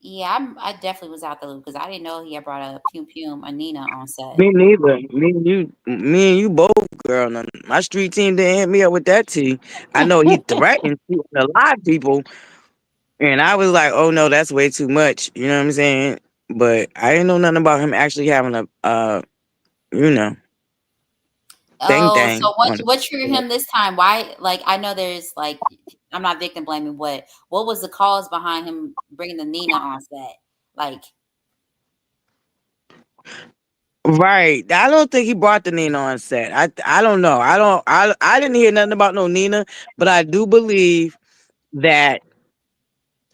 Yeah, I definitely was out the loop because I didn't know he had brought a Pum Pum or Nina on set. Me neither. Me and you both, girl. Now, my street team didn't hit me up with that tea. I know he threatened to a lot of people, and I was like, "Oh no, that's way too much." You know what I'm saying? But I didn't know nothing about him actually having a, you know, thing Oh, thing so what on what triggered it. him this time? Why? Like, I know there's like, I'm not victim blaming. What was the cause behind him bringing the Nina on set? Like, Right. I don't think he brought the Nina on set. I don't know. I didn't hear nothing about no Nina, but I do believe that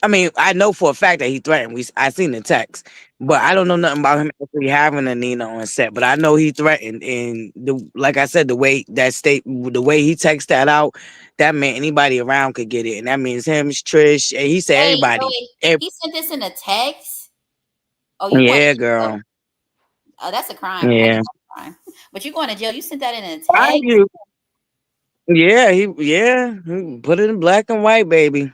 I mean, I know for a fact that he threatened. I seen the text, but I don't know nothing about him actually having a Nina on set. But I know he threatened, and like I said, the way he texted that out, that meant anybody around could get it, and that means him, Trish, and he said everybody. Wait. He sent this in a text. Oh, you going Yeah, to jail? girl. Oh, that's a crime. I Yeah. think that's a crime. But you going to jail? You sent that in a Mind text. you. He put it in black and white, baby.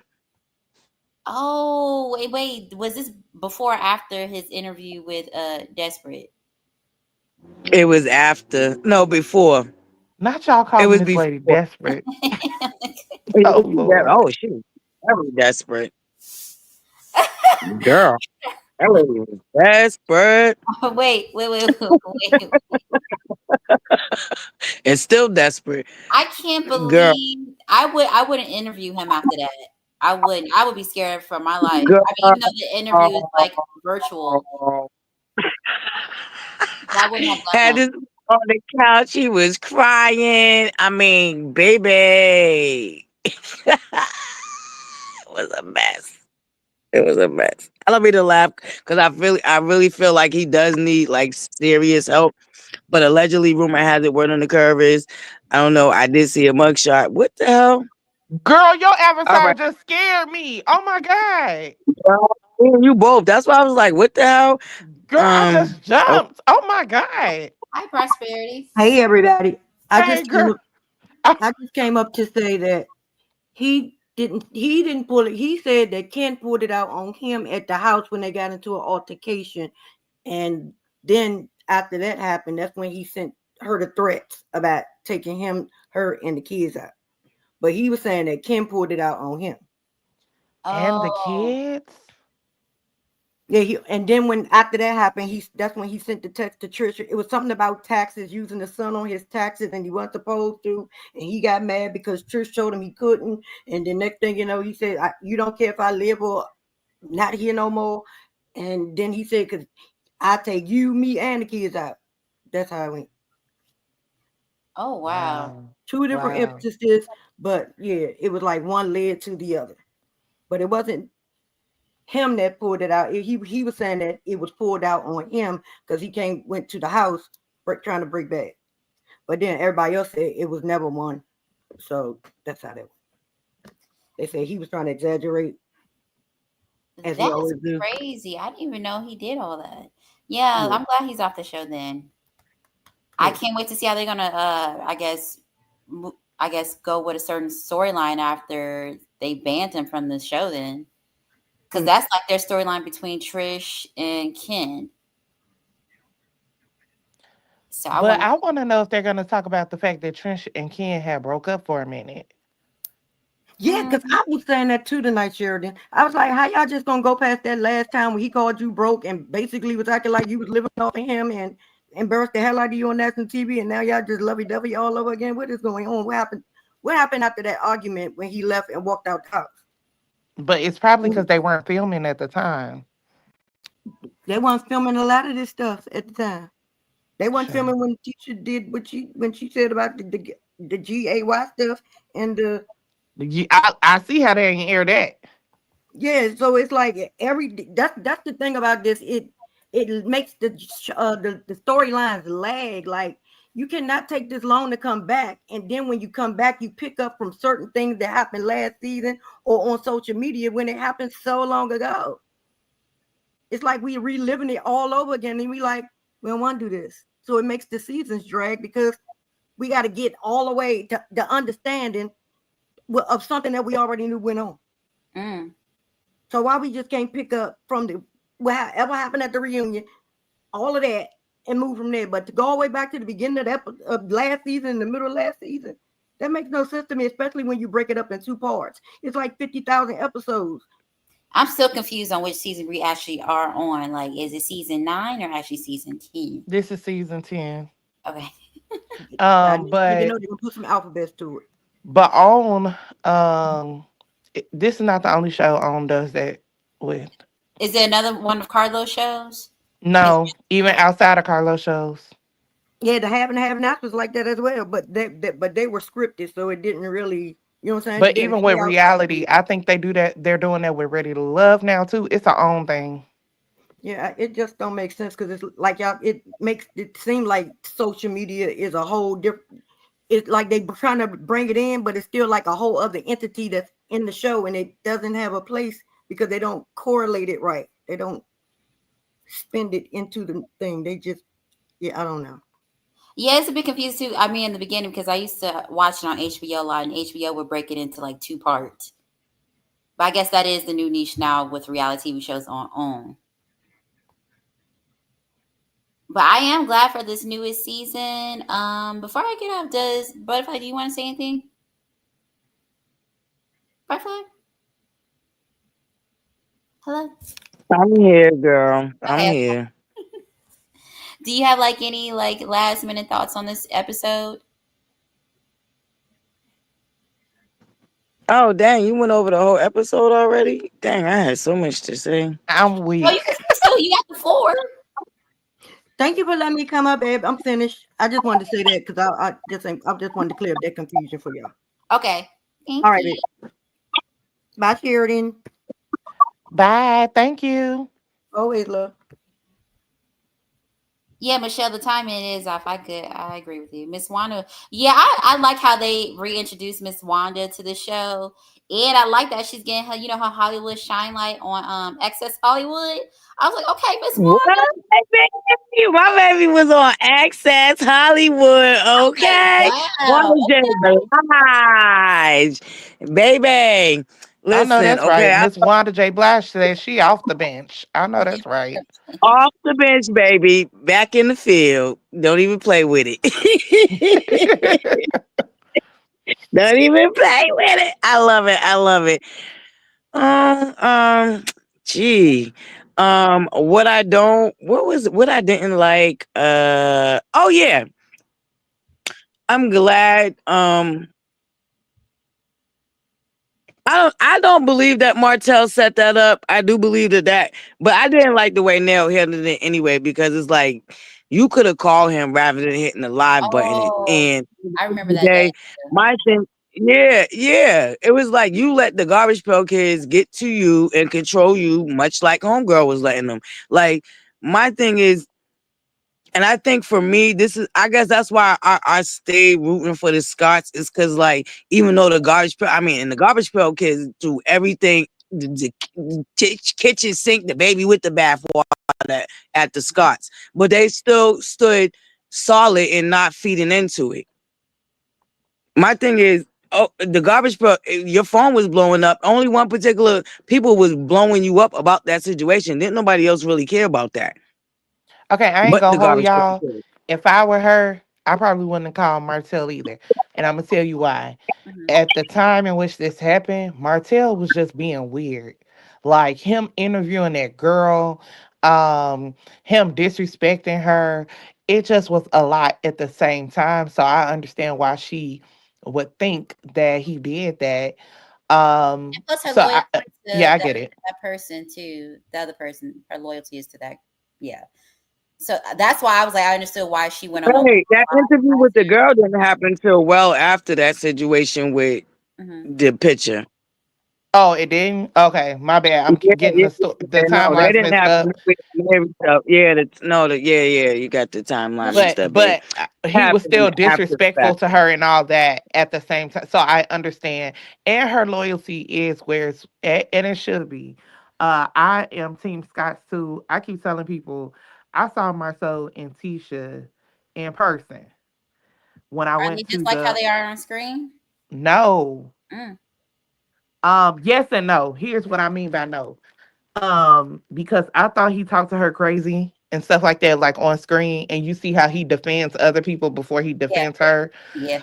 Oh, wait. Was this before or after his interview with Desperate? It was after, no, before. Not y'all It calling was this lady before. desperate. Yeah, Oh Lord. oh, she was very desperate, girl. That lady was desperate Wait. and still desperate, I can't girl. believe I wouldn't interview him after that. I wouldn't. I would be scared for my life. Girl. I mean, even though the interview is like virtual, I wouldn't have Had let him. this on the couch. He was crying. I mean, baby. It was a mess. It was a mess. I love me to laugh because I really feel like he does need like serious help. But allegedly, rumor has it, word on the curve is, I don't know. I did see a mugshot. What the hell? Girl, your All avatar right, just scared me. Oh my God. well, me and you both. That's why I was like, what the hell? Girl, I just Oh, jumped. Oh my God. Hi, prosperity. Hey everybody. I Hey just came girl. up I just came up to say that he didn't pull it. He said that Ken pulled it out on him at the house when they got into an altercation. And then after that happened, that's when he sent her the threats about taking him, her, and the kids out. But he was saying that Ken pulled it out on him. And the Oh, kids. Yeah, and then when after that happened, that's when he sent the text to Trisha. It was something about taxes, using the son on his taxes, and he wasn't supposed to, and he got mad because Trish told him he couldn't. And the next thing you know, he said, "You don't care if I live or not here no more." And then he said, "Cause I take you, me, and the kids out." That's how it went. oh wow. Wow. Two different Wow. emphases, but yeah, it was like one led to the other. But it wasn't him that pulled it out. He was saying that it was pulled out on him because he went to the house trying to break back. But then everybody else said it was never one. So that's how that went. They said he was trying to exaggerate as he That's always do. crazy. I didn't even know he did all that. Yeah, Yeah, I'm glad he's off the show then. I yeah. can't wait to see how they're gonna. I guess go with a certain storyline after they banned him from the show. Then, because Mm. that's like their storyline between Trish and Ken. So I But want. I want to know if they're going to talk about the fact that Trish and Ken had broke up for a minute. Yeah, because I was saying that too tonight, Sheridan. I was like, how y'all just gonna go past that last time when he called you broke and basically was acting like you was living off of him and embarrassed the hell out of you on national TV, and now y'all just lovey-dovey all over again? What is going on? What happened? What happened after that argument when he left and walked out the house? But it's probably because they weren't filming at the time. They weren't filming a lot of this stuff at the time. They weren't Sure. filming when teacher did what she said about the GAY stuff and the I see how they ain't air that. yeah. So it's like that's the thing about this. It makes the storylines lag. Like you cannot take this long to come back, and then when you come back, you pick up from certain things that happened last season or on social media when it happened so long ago. It's like we reliving it all over again, and we like we don't want to do this. So it makes the seasons drag because we got to get all the way to the understanding of something that we already knew went on. Mm. So why we just can't pick up from the whatever happened at the reunion, all of that, and move from there? But to go all the way back to the beginning of last season, in the middle of last season, that makes no sense to me, especially when you break it up in two parts. It's like 50,000 episodes. I'm still confused on which season we actually are on. Like, is it season 9 or actually season 10? This is season 10. Okay. I Um, need to know but they're gonna put some alphabets to it. but on this is not the only show on does that with. Is there another one of Carlos shows? Is No, even outside of Carlos shows. Yeah, the have and have nots was like that as well, but they were scripted, so it didn't really. You know what I'm saying? To But get a even with payout. reality, I think they do that. They're doing that with Ready to Love now too. It's our own thing. Yeah, it just don't make sense because it's like y'all. It makes it seem like social media is a whole different. It's like they trying to bring it in, but it's still like a whole other entity that's in the show, and it doesn't have a place because they don't correlate it right. They don't spend it into the thing. They just, yeah, I don't know. Yeah, it's a bit confused too. I mean, in the beginning, because I used to watch it on HBO a lot, and HBO would break it into like two parts. But I guess that is the new niche now with reality TV shows on. But I am glad for this newest season. Before I get off, does Butterfly? Do you want to say anything? Butterfly, hello. I'm here, girl. I'm Okay. here. Do you have like any like last minute thoughts on this episode? Oh, dang, you went over the whole episode already? Dang, I had so much to say. I'm Oh, you weak. can still you got the floor. Thank you for letting me come up, babe. I'm finished. I just wanted to say that because I just wanted to clear up that confusion for y'all. Okay. Thank All right, you. babe. Bye, Sheridan. Bye. Thank you. Always love. Yeah, Michelle, the timing is off. I agree with you. Miss Wanda. Yeah, I like how they reintroduced Miss Wanda to the show. And I like that she's getting her, her Hollywood shine light on Access Hollywood. I was like, okay, Miss What, Wanda. baby? My baby was on Access Hollywood, Like, okay? wow. Wanda J. Blige. Baby, I know listen, that's okay? right. I'm Miss Wanda J. Blige said she off the bench. I know that's right. off the bench, baby. Back in the field. Don't even play with it. Don't even play with it. I love it. I love it. Um, um, gee. What I didn't like? Oh yeah. I'm glad. I don't believe that Martell set that up. I do believe that, but I didn't like the way Nell handled it anyway because it's like you could have called him rather than hitting the live button. Oh, And I remember that day. today, my thing, yeah, yeah, it was like you let the garbage pail kids get to you and control you, much like Homegirl was letting them. Like my thing is, and I think for me, I guess that's why I stay rooting for the Scots is because, like, even though and the garbage pail kids do everything, the kitchen sink, the baby with the bathwater at the Scots, but they still stood solid and not feeding into it. My thing is, oh, the garbage pail, your phone was blowing up. Only one particular people was blowing you up about that situation. Didn't nobody else really care about that, Okay, I ain't but gonna the hold garbage pail y'all. kids. If I were her, I probably wouldn't have called Martell either. And I'm gonna tell you why. Mhm. At the time in which this happened, Martell was just being weird. Like him interviewing that girl, him disrespecting her. It just was a lot at the same time. So I understand why she would think that he did that. And plus, her So loyalty yeah, to I get it. that person too. The other person, her loyalty is to that. Yeah. So that's why I was like, I understood why she went on Right, that interview with the girl didn't happen till well after that situation with hmm the picture. Oh, it didn't? Okay, my bad. I'm Yeah, getting yeah, the yeah, no, they timelines didn't mixed happen up. with Mary stuff. Yeah, no, yeah, yeah, you got the timeline Well, mixed But up, babe. but he was Happened still after the disrespectful fact. to her and all that at the same time. So I understand. And her loyalty is where it's at, and it should be. I am Team Scott too. I keep telling people I saw Marceau and Tisha in person when I are they went just to like how the they are on screen? no. Mm. Yes and no. Here's what I mean by no. Because I thought he talked to her crazy and stuff like that, like on screen, and you see how he defends other people before he Yeah, defends her. yeah.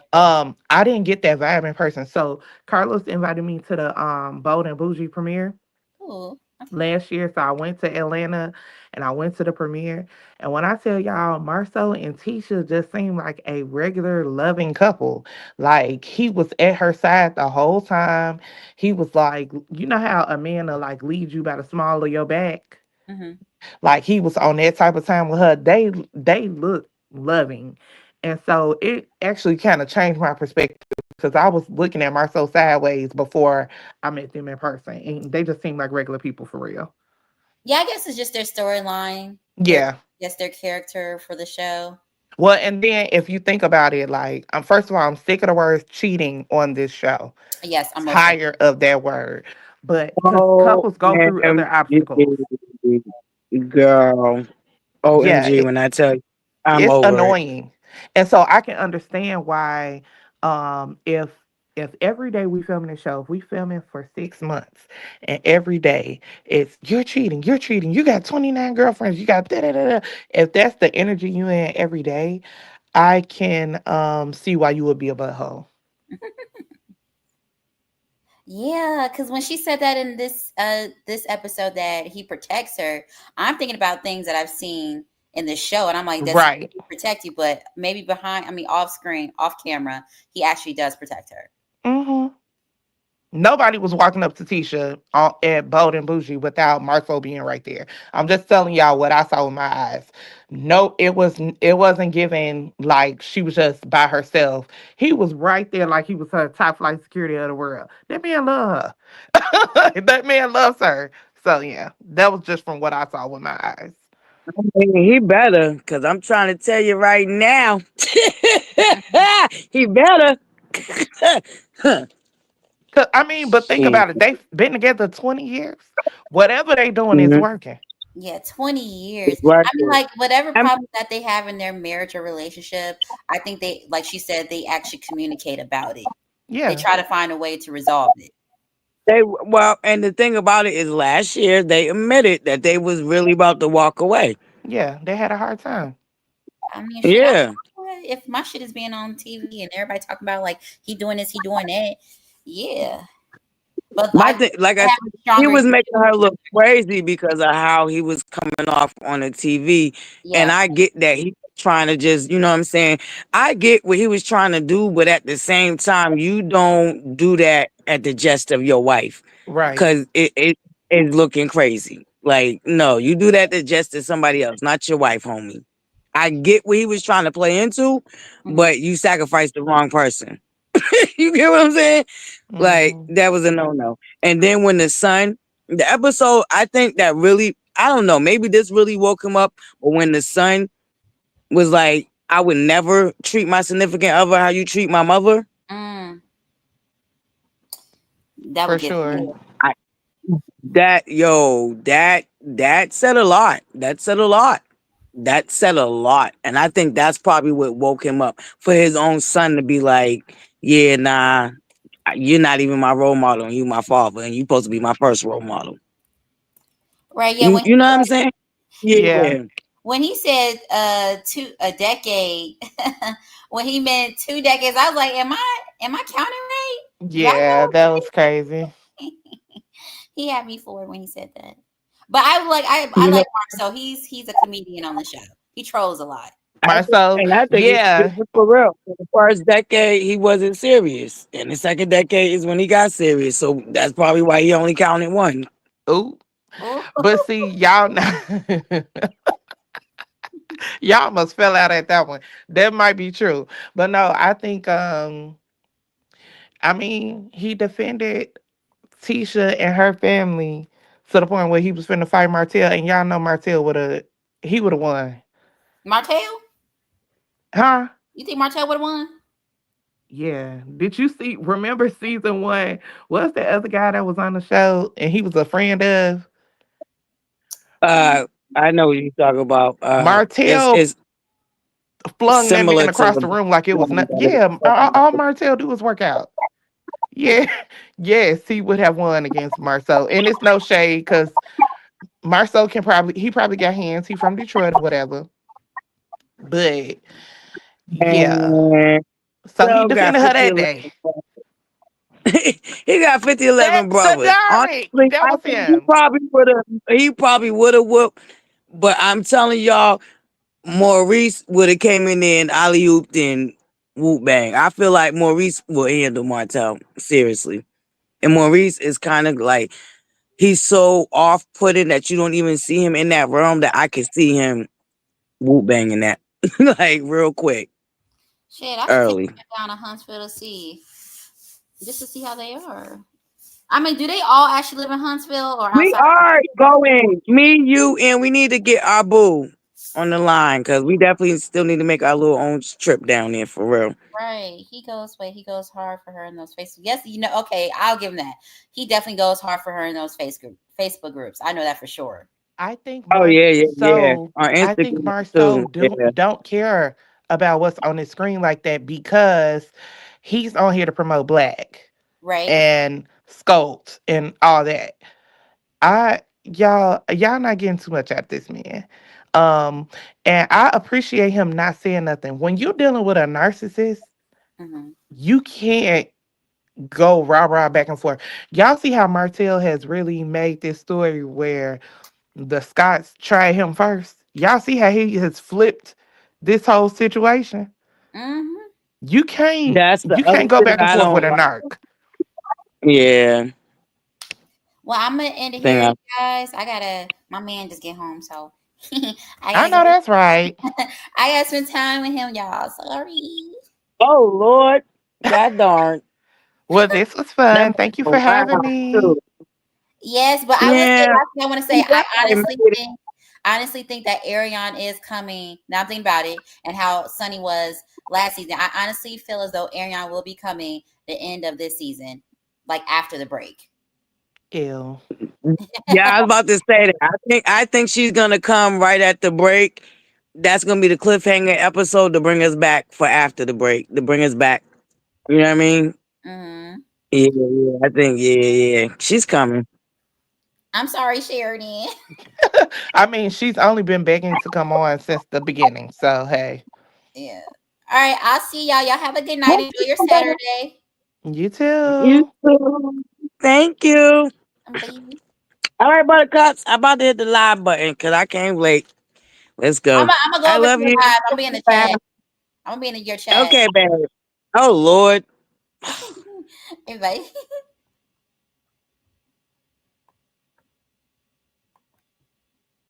I didn't get that vibe in person. So Carlos invited me to the Bold and Bougie premiere Cool. Okay. last year. So I went to Atlanta and I went to the premiere. And when I tell y'all, Marceau and Tisha just seemed like a regular loving couple. Like he was at her side the whole time. He was like, you know how a man will like lead you by the small of your back? hmm Like he was on that type of time with her. They look loving. And so it actually kind of changed my perspective because I was looking at Marcel sideways before I met them in person, and they just seemed like regular people for real. Yeah, I guess it's just their storyline. Their Yeah. Yes, their character for the show. Well, and then if you think about it, like, first of all, I'm sick of the words cheating on this show. Yes, I'm most definitely. Tired of that word. But because couples go through other obstacles. OMG, girl. Yeah, OMG, when I tell you, I'm it's over it. annoying. And so I can understand why if every day we filming a show, if we filming for 6 months and every day it's you're cheating, you got 29 girlfriends, you got da da da da. If that's the energy you in every day, I can see why you would be a butthole. Yeah, because when she said that in this episode that he protects her, I'm thinking about things that I've seen in the show, and I'm like, does he Right. really protect you? But maybe behind, I mean, off screen, off camera, he actually does protect her. Mm-hmm. Nobody was walking up to Tisha at Bold and Bougie without Marco being right there. I'm just telling y'all what I saw with my eyes. No, it wasn't given like she was just by herself. He was right there like he was her top flight security of the world. That man love her. That man loves her. So yeah, that was just from what I saw with my eyes. I mean, he better, because I'm trying to tell you right now. He better. I mean, but think Shit. about it. They've been together 20 years. Whatever they doing is Mhm. working. Yeah, 20 years. It's worth I mean, it. like whatever I'm, problem that they have in their marriage or relationship, I think they, like she said, they actually communicate about it. They Yeah. try to find a way to resolve it. and the thing about it is, last year they admitted that they was really about to walk away. Yeah. They had a hard time. I mean, shit. Yeah. If my shit is being on TV and everybody talking about like he doing this, he doing that, yeah. But My I thing, like I have said, a he stronger. was making her look crazy because of how he was coming off on the TV. And Yeah. I get that he was trying to just, you know what I'm saying? I get what he was trying to do, but at the same time, you don't do that at the jest of your wife Right. because it is looking crazy. Like, no, you do that to jest of somebody else, not your wife, homie. I get what he was trying to play into, Mhm. but you sacrificed the wrong person. You get what I'm saying? Like, Hmm. that was a no-no. And then when the episode, I think that really, I don't know, maybe this really woke him up. But when the son was like, I would never treat my significant other how you treat my mother. Mm, that For would get to sure. me. I, that said a lot. That said a lot. That said a lot. And I think that's probably what woke him up for his own son to be like, yeah, nah, you're not even my role model, and you my father, and you supposed to be my first role model. Right? Yeah. You know what I'm saying? Yeah. Yeah. When he said two a decade, when he meant 2 decades, I was like, am I counting right? Y'all Yeah, know that was crazy. he had me for when he said that. But I You know, like Mark, so he's a comedian on the show. He trolls a lot. Marcel, I think he's yeah. for real. For the first decade, he wasn't serious, and the second decade is when he got serious. So that's probably why he only counted one. Ooh. Oh, But see, y'all y'all must fell out at that one. That might be true. But no, I think I mean, he defended Tisha and her family to the point where he was finna fight Martell, and y'all know Martell would have won. Martell? Huh? You think Martell would have won? Yeah. Did you see remember season one? What's the other guy that was on the show and he was a friend of? Uh, I know what you talk about. Martell It's flung that similar man to across the the room like it was one not. that Yeah, is- all Martell do is work out. Yeah, yes, he would have won against Marceau, and it's no shade because Marceau he probably got hands. He from Detroit or whatever, but yeah. and So he Joe got defended her 50 that 11. day. He got 50 That 11 brothers. Sadari, Honestly, that I was think he him. probably would have. He probably would have whooped. But I'm telling y'all, Maurice would have came in there and alley ooped and whoop bang. I feel like Maurice will handle Martel seriously, and Maurice is kind of like he's so off putting that you don't even see him in that realm that I can see him whoop banging that like real quick. Shit, I should take early. her down to Huntsville to see, just to see how they are. I mean, do they all actually live in Huntsville or We outside? are going, me, you, and we need to get our boo on the line because we definitely still need to make our little own trip down there for real. Right. He goes hard for her in those Facebook. Yes, okay, I'll give him that. He definitely goes hard for her in those Facebook groups. I know that for sure. I think Oh yeah, yeah, yeah. Marceau, On I think Instagram Marceau too. Yeah. don't care about what's on his screen like that because he's on here to promote black Right? and sculpt and all that. Y'all not getting too much out of this man. Um, and I appreciate him not saying nothing. When you're dealing with a narcissist, Hmm. you can't go rah back and forth. Y'all see how Martell has really made this story where the Scots tried him first. Y'all see how he has flipped this whole situation. Hmm. You can't That's the you other can't go thing back and I forth with don't a like. narc. Yeah. Well, I'm gonna end it Thing here, I you guys. My man just get home, so I I gotta know that's right. go. I gotta spend time with him, y'all. Sorry. Oh Lord. God darn. Well, this was That fun. might Thank you a for while having me. too. Yes, but I will say Yeah. last thing I want to say. I'm glad I made it. I honestly think that Arion is coming. Now I'm thinking about it and how Sunny was last season. I honestly feel as though Arion will be coming the end of this season, like after the break. Ew. Yeah, I was about to say that. I think she's gonna come right at the break. That's gonna be the cliffhanger episode to bring us back for after the break. To bring us back. You know what I mean? Hmm. Yeah, yeah. I think yeah. She's coming. I'm sorry, Sheridan. I mean, she's only been begging to come on since the beginning. So hey, Yeah. All right. I'll see y'all. Y'all have a good night. Enjoy your Saturday. you You too. too. Thank you. Bye. All right, buttercups. I'm about to hit the live button because I can't wait. Let's go. I'm gonna go I over to love your you. live. I'm gonna be in the chat. I'm gonna be in your chat. Okay, babe. Oh Lord. Bye.